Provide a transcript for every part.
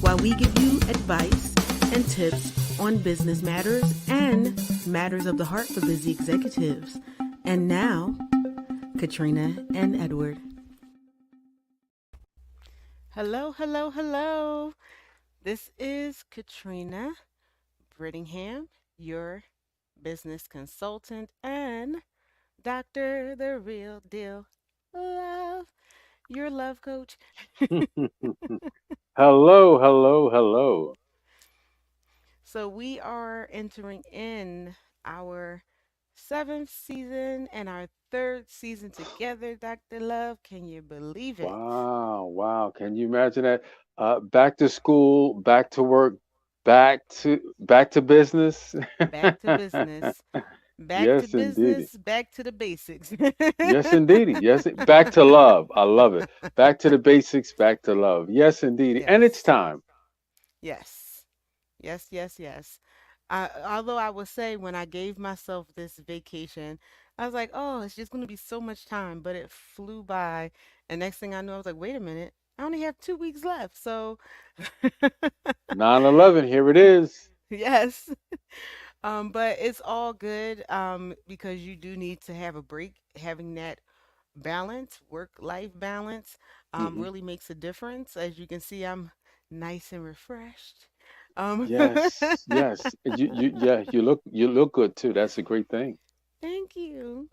while we give you advice and tips on business matters and matters of the heart for busy executives. And now, Katrina and Edward. Hello, hello, hello. This is Katrina Brittingham, your business consultant and Doctor the Real Deal Love, your love coach. Hello, hello, hello. So we are entering in our seventh season and our third season together, Dr. Love. Can you believe it? Wow, wow. Can you imagine that? Back to school, back to work, back to business. Back to business. Back to Yes, indeedy. business. Back to the basics. Yes, indeedy. Yes, back to love. I love it. Back to the basics, back to love. Yes, indeedy. And it's Yes. time. Yes. Yes, yes, yes. Although I would say when I gave myself this vacation, I was like, oh, it's just going to be so much time, but it flew by. And next thing I knew, I was like, wait a minute, I only have 2 weeks left. So, 9/11, here it is. yes. But it's all good because you do need to have a break. Having that balance, work-life balance, Hmm. really makes a difference. As you can see, I'm nice and refreshed. Um, Yes, yes. Yeah, you look good too. That's a great thing. Thank you.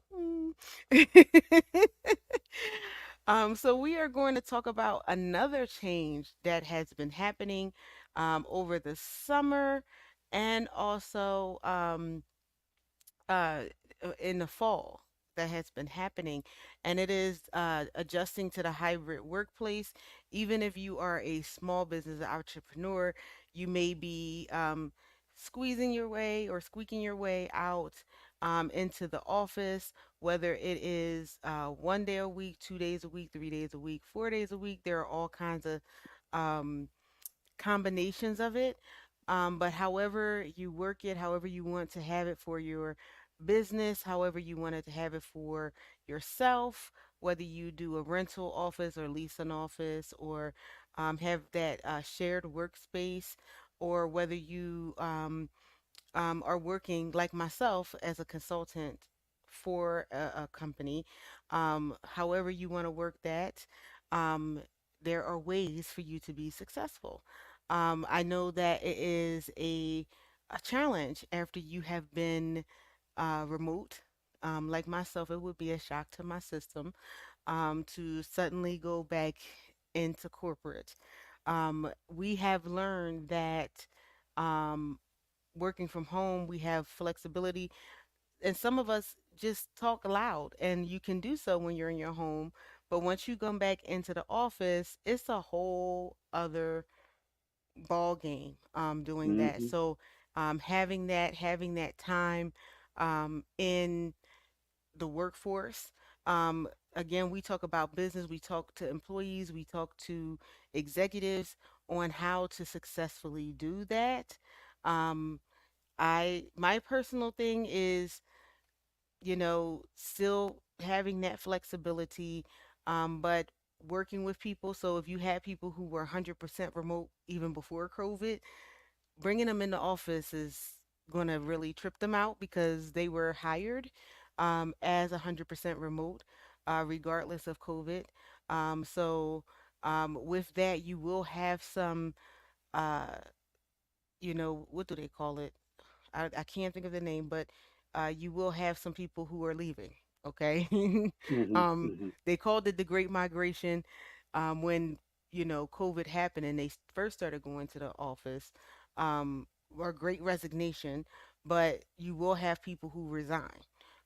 So we are going to talk about another change that has been happening over the summer and also uh, in the fall that has been happening, and it is adjusting to the hybrid workplace. Even if you are a small business entrepreneur, you may be squeezing your way or squeaking your way out into the office, whether it is 1 day a week, 2 days a week, 3 days a week, 4 days a week. There are all kinds of um, combinations of it. But however you work it, however you want to have it for your business, however you wanted to have it for yourself, whether you do a rental office or lease an office or have that shared workspace, or whether you are working like myself as a consultant for a company, however you want to work that, um, there are ways for you to be successful. I know that it is a challenge after you have been remote. Like myself, it would be a shock to my system to suddenly go back into corporate. We have learned that um, working from home, we have flexibility, and some of us just talk loud, and you can do so when you're in your home. But once you come back into the office, it's a whole other ball game doing that. Hmm. So having that time in the workforce. Again, we talk about business, we talk to employees, we talk to executives on how to successfully do that. Um, my personal thing is, still having that flexibility, but working with people. So if you had people who were 100% remote even before COVID, bringing them in the office is going to really trip them out because they were hired as 100% remote, regardless of COVID. With that, you will have some, uh, what do they call it? I can't think of the name, but you will have some people who are leaving. Okay. Hmm. Hmm. They called it the Great Migration when, COVID happened and they first started going to the office, or Great Resignation. But you will have people who resign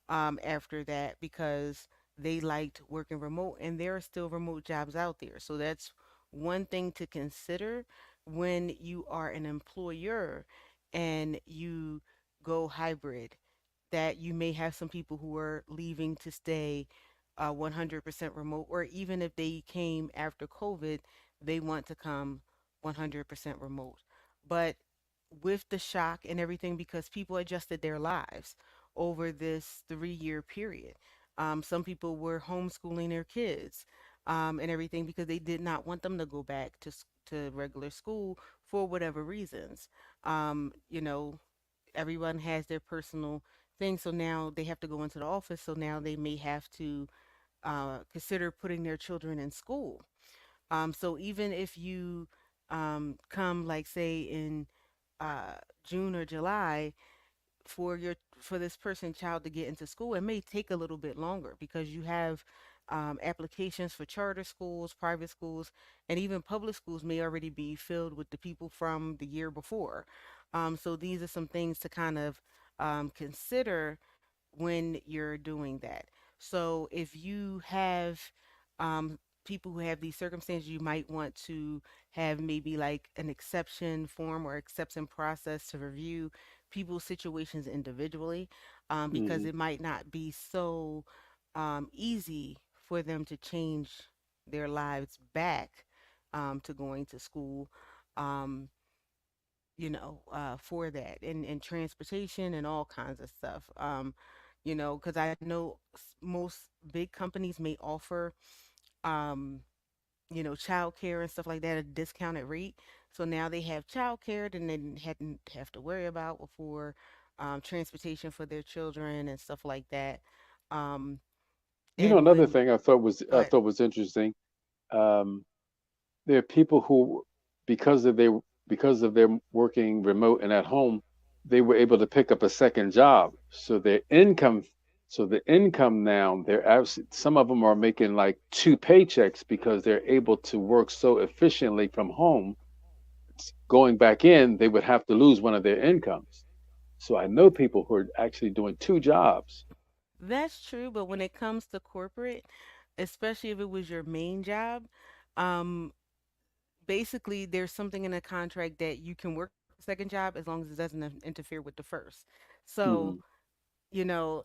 after that because they liked working remote, and there are still remote jobs out there. So that's one thing to consider when you are an employer and you go hybrid, that you may have some people who are leaving to stay 100% remote, or even if they came after COVID, they want to come 100% remote. But with the shock and everything, because people adjusted their lives over this 3 year period, some people were homeschooling their kids and everything because they did not want them to go back to regular school for whatever reasons. You know, everyone has their personal thing, so now they have to go into the office. So now they may have to consider putting their children in school. So even if you come, like say in uh, June or July, for this person child to get into school, it may take a little bit longer because you have applications for charter schools, private schools, and even public schools may already be filled with the people from the year before. So these are some things to kind of consider when you're doing that. So if you have people who have these circumstances, you might want to have maybe like an exception form or exception process to review people's situations individually, because Hmm. it might not be so easy for them to change their lives back to going to school. Um, for that and transportation and all kinds of stuff. Because I know most big companies may offer, um, childcare and stuff like that at a discounted rate. So now they have childcare, then they hadn't have to worry about before, transportation for their children and stuff like that. Um, You know, and another when, thing go ahead. I thought was interesting. Um, there are people who, because of their working remote and at home, they were able to pick up a second job. So the income now, some of them are making like two paychecks because they're able to work so efficiently from home. Going back in, they would have to lose one of their incomes. So I know people who are actually doing two jobs. That's true, but when it comes to corporate, especially if it was your main job, um, basically there's something in a contract that you can work a second job as long as it doesn't interfere with the first. So, Hmm. you know,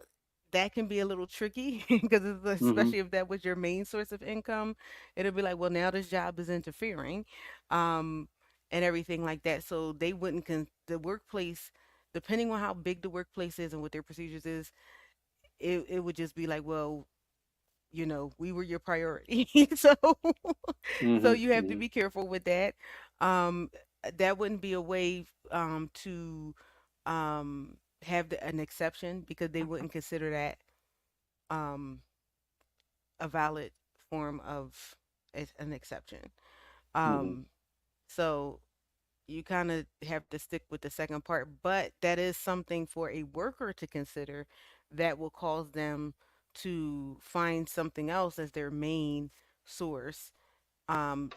that can be a little tricky because Hmm. especially if that was your main source of income, it'll be like, well, now this job is interfering, um, and everything like that. So they wouldn't the workplace, depending on how big the workplace is and what their procedures is, it would just be like, well, we were your priority. So Hmm. you have to Hmm. be careful with that. Um, that wouldn't be a way to have an exception because they wouldn't consider that um, a valid form of an exception. Hmm. Um, so you kind of have to stick with the second part, but that is something for a worker to consider that will cause them to find something else as their main source,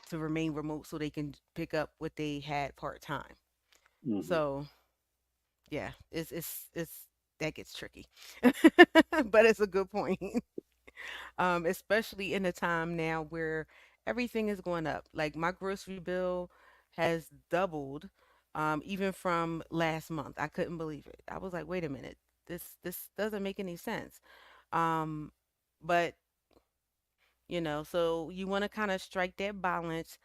to remain remote so they can pick up what they had part time. Hmm. So yeah, it's that gets tricky, but it's a good point. Especially in a time now where everything is going up. Like my grocery bill has doubled, even from last month. I couldn't believe it. I was like, wait a minute, this doesn't make any sense. Um, but so you want to kind of strike that balance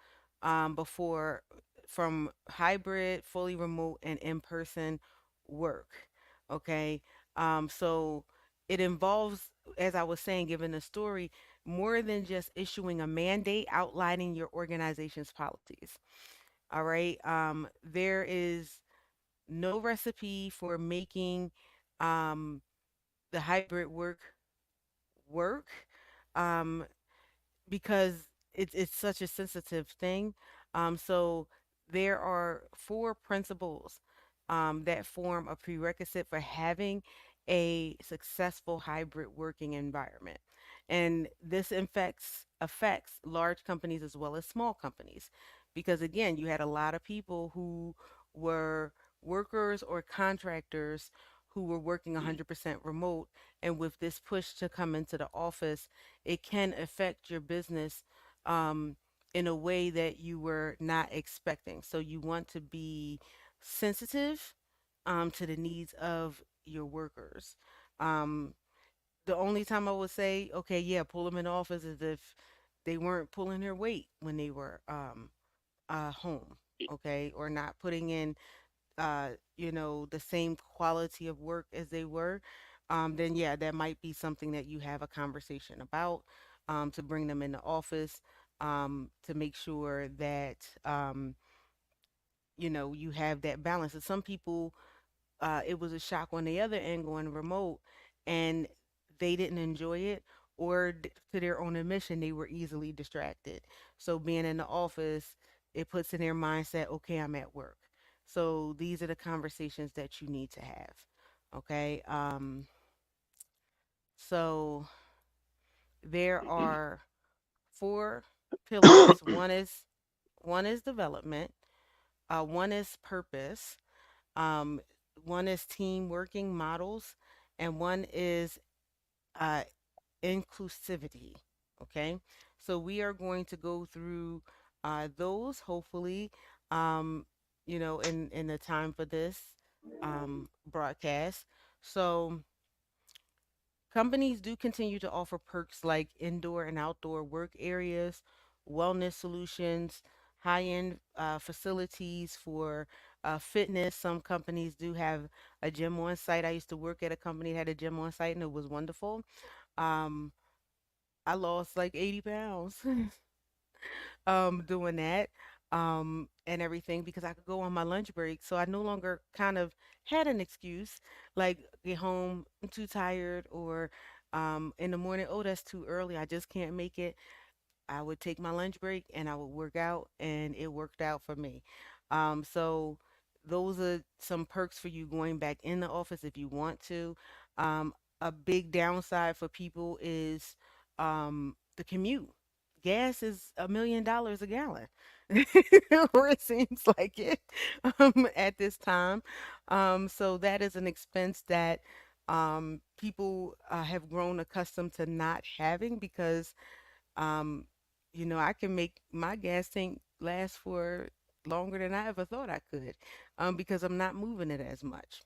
before from hybrid, fully remote, and in-person work. Okay. So it involves, as I was saying, given the story, more than just issuing a mandate outlining your organization's policies. All right. There is no recipe for making um, the hybrid work. Um, because it's such a sensitive thing. So there are four principles that form a prerequisite for having a successful hybrid working environment. And this affects large companies as well as small companies. Because again, you had a lot of people who were workers or contractors who were working 100% remote. And with this push to come into the office, it can affect your business um, in a way that you were not expecting. So you want to be sensitive to the needs of your workers. Um, the only time I would say, okay, yeah, pull them in the office is if they weren't pulling their weight when they were home, okay, or not putting in the same quality of work as they were, then yeah, that might be something that you have a conversation about, to bring them in the office. to make sure that you have that balance. And some people, it was a shock on the other end going remote, and they didn't enjoy it, or to their own admission, they were easily distracted. So being in the office, it puts in their mindset, okay, I'm at work. So these are the conversations that you need to have. Okay. So there are four pillars. One is development. One is purpose. Um, One is team working models, and one is uh, inclusivity. Okay, so we are going to go through those hopefully, um, in the time for this broadcast. So companies do continue to offer perks like indoor and outdoor work areas, wellness solutions, high end facilities for fitness. Some companies do have a gym on site. I used to work at a company that had a gym on site and it was wonderful. Um, I lost like 80 pounds doing that and everything because I could go on my lunch break. So I no longer kind of had an excuse like get home, I'm too tired, or in the morning, oh, that's too early. I just can't make it. I would take my lunch break and I would work out, and it worked out for me. So those are some perks for you going back in the office if you want to. Um, a big downside for people is the commute. Gas is $1 million a gallon, or it seems like it at this time. So that is an expense that people have grown accustomed to not having because um, I can make my gas tank last for longer than I ever thought I could, because I'm not moving it as much.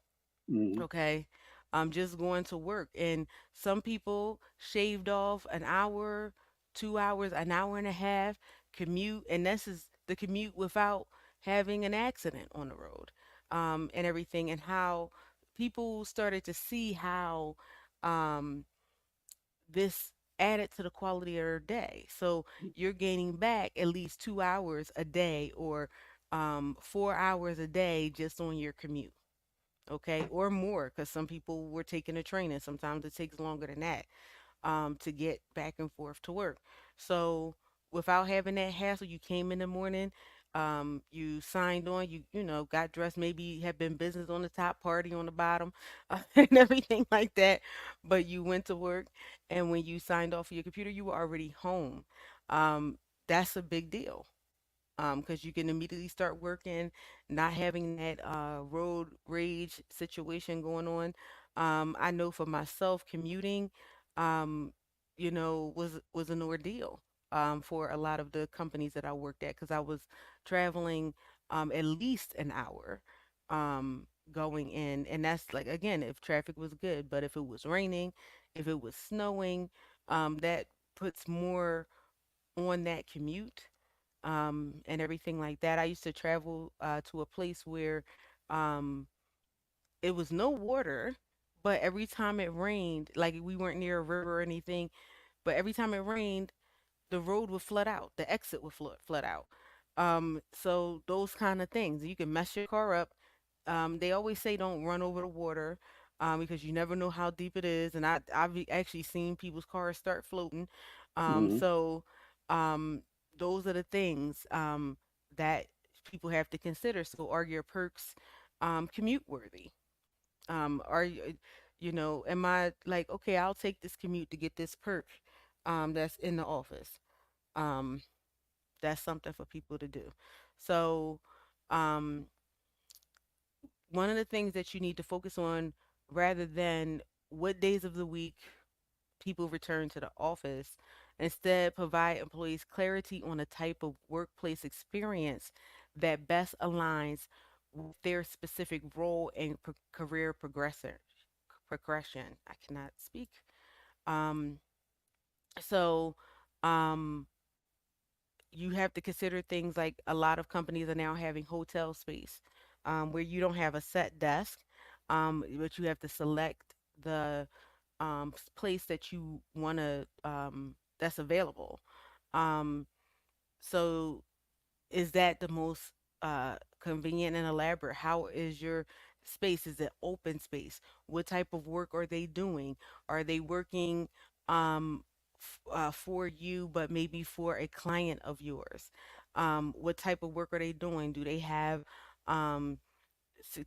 Hmm. Okay. I'm just going to work. And some people shaved off an hour, 2 hours, an hour and a half commute. And this is the commute without having an accident on the road, and everything. And how people started to see how um, this added to the quality of their day. So you're gaining back at least 2 hours a day, or 4 hours a day just on your commute. Okay, or more, because some people were taking a train, and sometimes it takes longer than that to get back and forth to work. So without having that hassle, you came in the morning, you signed on, got dressed, maybe had been business on the top, party on the bottom, and everything like that. But you went to work, and when you signed off of your computer, you were already home. Um, that's a big deal because you can immediately start working, not having that road rage situation going on. I know for myself, commuting, um, was an ordeal for a lot of the companies that I worked at because I was traveling at least an hour going in, and that's like again if traffic was good, but if it was raining, if it was snowing, that puts more on that commute and everything like that. I used to travel to a place where um, it was no water, but every time it rained, like we weren't near a river or anything, but every time it rained, the road would flood out, the exit would flood out. So those kind of things, you can mess your car up. They always say don't run over the water because you never know how deep it is, and actually seen people's cars start floating. Hmm. So those are the things that people have to consider. So are your perks commute worthy? Are you, am I like, okay, I'll take this commute to get this perk that's in the office. Um, that's something for people to do. So, um, one of the things that you need to focus on rather than what days of the week people return to the office, instead provide employees clarity on the type of workplace experience that best aligns with their specific role and career progression. I cannot speak. Um, so, um, you have to consider things like a lot of companies are now having hotel space where you don't have a set desk, but you have to select the place that you want to that's available. Um, So is that the most convenient and elaborate? How is your space? Is it open space? What type of work are they doing? Are they working for you, but maybe for a client of yours? What type of work are they doing? Do they have um,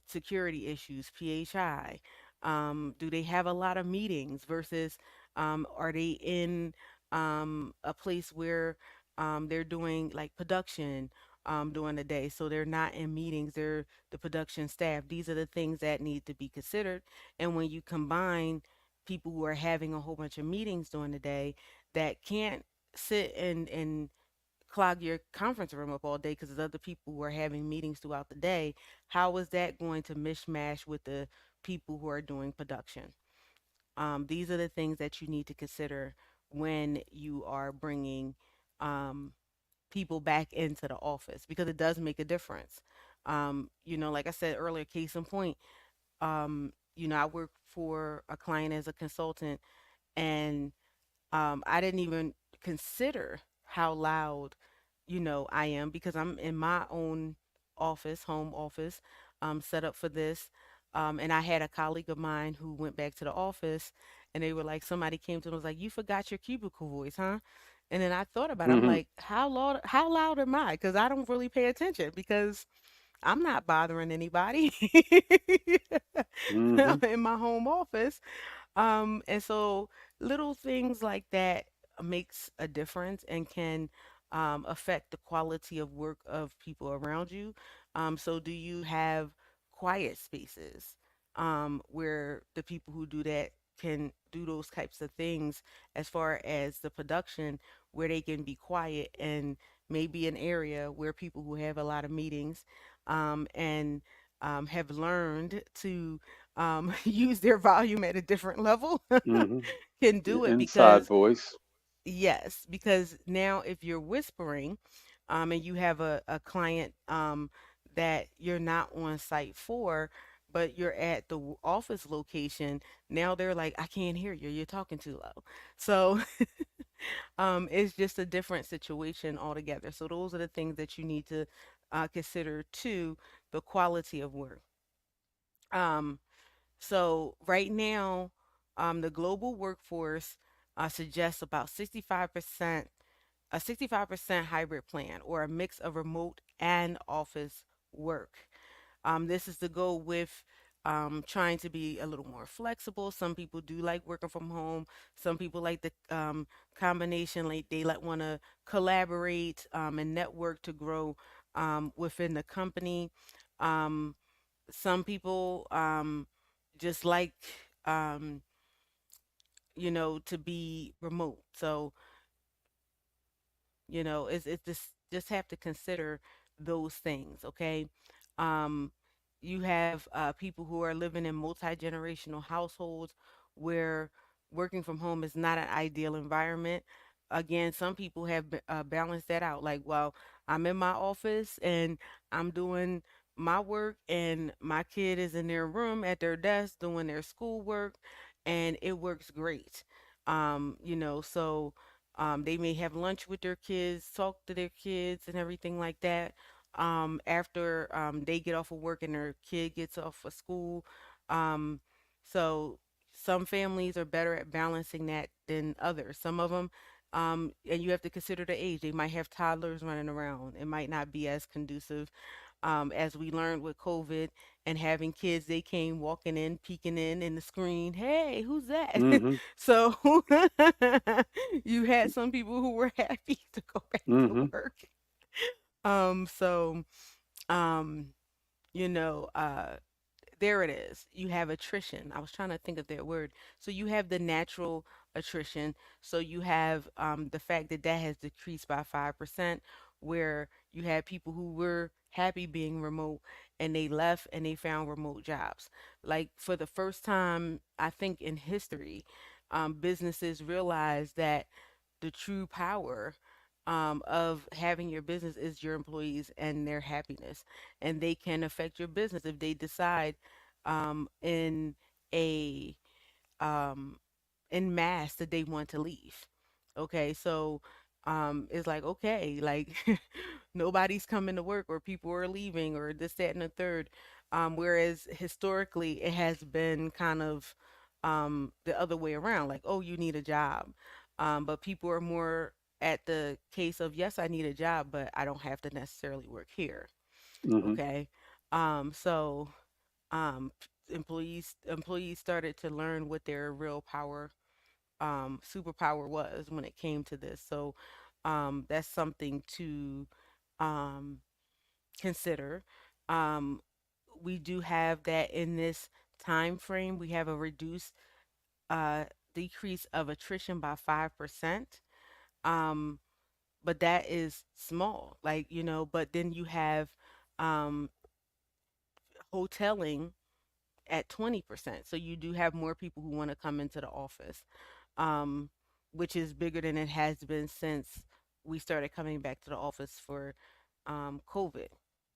security issues, PHI? Do they have a lot of meetings versus are they in a place where they're doing like production during the day? So they're not in meetings, they're the production staff. These are the things that need to be considered. And when you combine people who are having a whole bunch of meetings during the day that can't sit and clog your conference room up all day because there's other people who are having meetings throughout the day, how is that going to mishmash with the people who are doing production? These are the things that you need to consider when you are bringing um, people back into the office because it does make a difference. Like I said earlier, case in point, I work for a client as a consultant, and I didn't even consider how loud, I am because I'm in my own office, home office, set up for this. And I had a colleague of mine who went back to the office and they were like, somebody came to them and was like, you forgot your cubicle voice, huh? And then I thought about it. I'm Hmm. like, how loud am I? Because I don't really pay attention because I'm not bothering anybody Hmm. in my home office. And so little things like that makes a difference and can affect the quality of work of people around you. So do you have quiet spaces where the people who do that can do those types of things as far as the production where they can be quiet and maybe an area where people who have a lot of meetings and have learned to use their volume at a different level Hmm. can Your do it inside because voice. yes, because now if you're whispering and you have a client that you're not on site for, but you're at the office location, now they're like, I can't hear you, you're talking too low. So it's just a different situation altogether. So those are the things that you need to consider too, the quality of work. Um, so right now, the global workforce suggests about 65%, a 65% hybrid plan or a mix of remote and office work. This is to go with trying to be a little more flexible. Some people do like working from home. Some people like the combination, like they like want to collaborate and network to grow within the company. Um, some people just like um, to be remote. So it's just have to consider those things, okay? Um, you have people who are living in multi-generational households where working from home is not an ideal environment. Again, some people have balanced that out. Like, well, I'm in my office and I'm doing my work, and my kid is in their room at their desk doing their schoolwork, and it works great. So they may have lunch with their kids, talk to their kids, and everything like that. After they get off of work and their kid gets off of school. Um, so some families are better at balancing that than others. Some of them, and you have to consider the age. They might have toddlers running around. It might not be as conducive as we learned with COVID and having kids, they came walking in, peeking in the screen. Hey, who's that? Hmm. So you had some people who were happy to go back to Hmm. work. So, um, you know, uh, there it is. You have attrition. I was trying to think of that word. So you have the natural attrition. So you have the fact that that has decreased by 5%, where you had people who were happy being remote and they left and they found remote jobs. Like for the first time, I think in history, businesses realized that the true power of having your business is your employees and their happiness. And they can affect your business if they decide in a um, in mass that they want to leave. Okay, so It's like, okay, like nobody's coming to work or people are leaving or this, that, and the third. Whereas historically it has been kind of the other way around, like, oh, you need a job. But people are more at the case of, yes, I need a job, but I don't have to necessarily work here. Hmm. Okay. So employees started to learn what their real power superpower was when it came to this. So that's something to um, consider. Um, we do have that in this time frame. We have a reduced uh, decrease of attrition by 5%. Um, but that is small, like, but then you have um, hoteling at 20%. So you do have more people who want to come into the office, um, which is bigger than it has been since we started coming back to the office for COVID.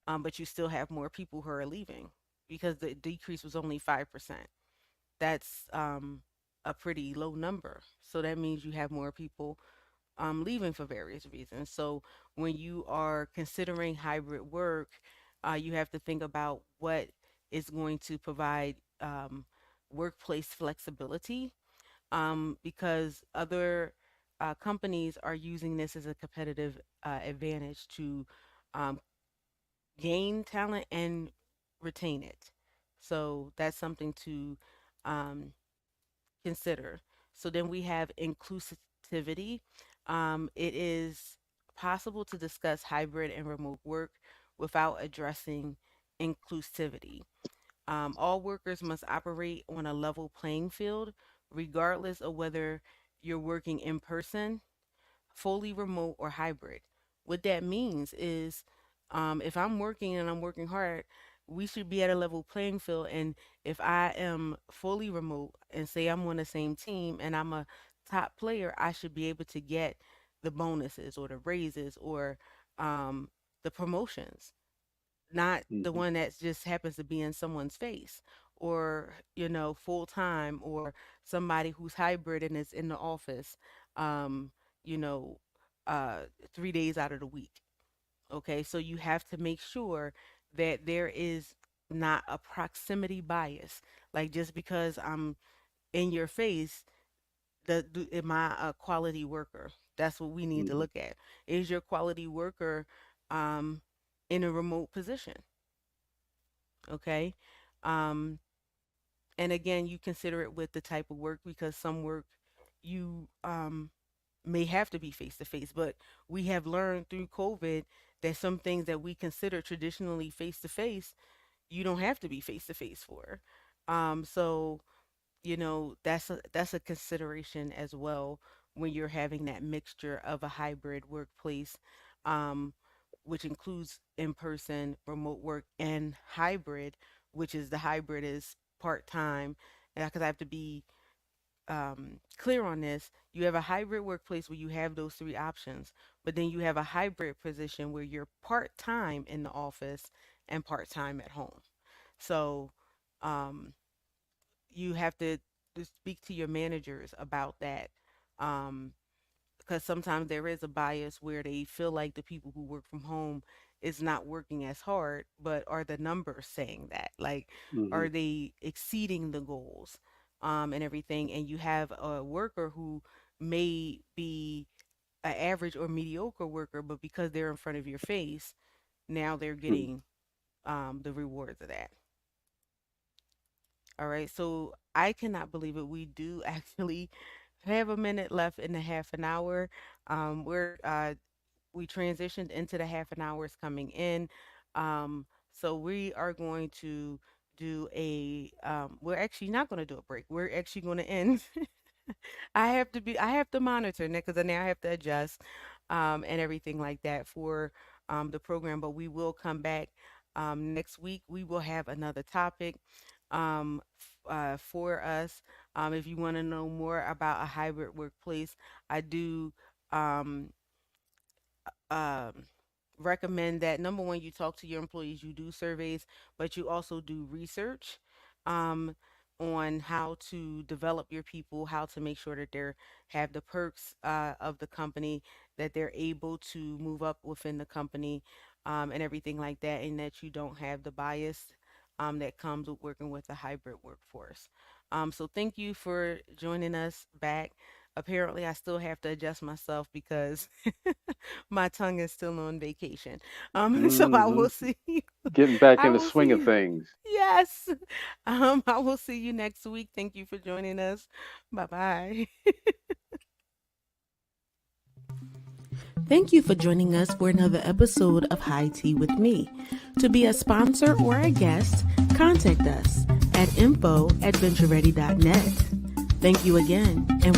But you still have more people who are leaving because the decrease was only 5%. That's a pretty low number. So that means you have more people leaving for various reasons. So when you are considering hybrid work, you have to think about what is going to provide workplace flexibility, because other companies are using this as a competitive advantage to um, gain talent and retain it. So that's something to um, consider. So then we have inclusivity. It is possible to discuss hybrid and remote work without addressing inclusivity. All workers must operate on a level playing field, regardless of whether you're working in person, fully remote, or hybrid. What that means is if I'm working and I'm working hard, we should be at a level playing field. And if I am fully remote and say I'm on the same team and I'm a top player, I should be able to get the bonuses or the raises or um, the promotions, not the Hmm. one that just happens to be in someone's face, or full time, or somebody who's hybrid and is in the office um you know 3 days out of the week. Okay, so you have to make sure that there is not a proximity bias, like just because I'm in your face, am I a quality worker? That's what we need to Hmm. look at. Is your quality worker um in a remote position? Okay. Um, and again, you consider it with the type of work, because some work you may have to be face to face, but we have learned through COVID that some things that we consider traditionally face to face, you don't have to be face to face for. So that's a consideration as well when you're having that mixture of a hybrid workplace, um, which includes in-person remote work and hybrid, which is the hybrid is part-time. And because I have to be clear on this, you have a hybrid workplace where you have those three options, but then you have a hybrid position where you're part-time in the office and part-time at home. So um, you have to speak to your managers about that, um, because sometimes there is a bias where they feel like the people who work from home is not working as hard, but are the numbers saying that? Like, Hmm. are they exceeding the goals, and everything? And you have a worker who may be an average or mediocre worker, but because they're in front of your face, now they're Hmm. getting the rewards of that. All right, so I cannot believe it. We do actually have a minute left in the half an hour. We transitioned into the half an hours coming in. So we are going to do we're actually not going to do a break. We're actually going to end. I have to monitor Nick, because now I have to adjust and everything like that for the program. But we will come back next week. We will have another topic for us. If you want to know more about a hybrid workplace, I do um, um, recommend that, number one, you talk to your employees, you do surveys, but you also do research um, on how to develop your people, how to make sure that they have the perks of the company, that they're able to move up within the company, and everything like that, and that you don't have the bias that comes with working with a hybrid workforce. So thank you for joining us back. Apparently, I still have to adjust myself because my tongue is still on vacation. So I Hmm. will see you. Getting back I in the will see swing of you. things. Yes. I will see you next week. Thank you for joining us. Bye bye. Thank you for joining us for another episode of High Tea with Me. To be a sponsor or a guest, contact us at info@ventureready.net. Thank you again, and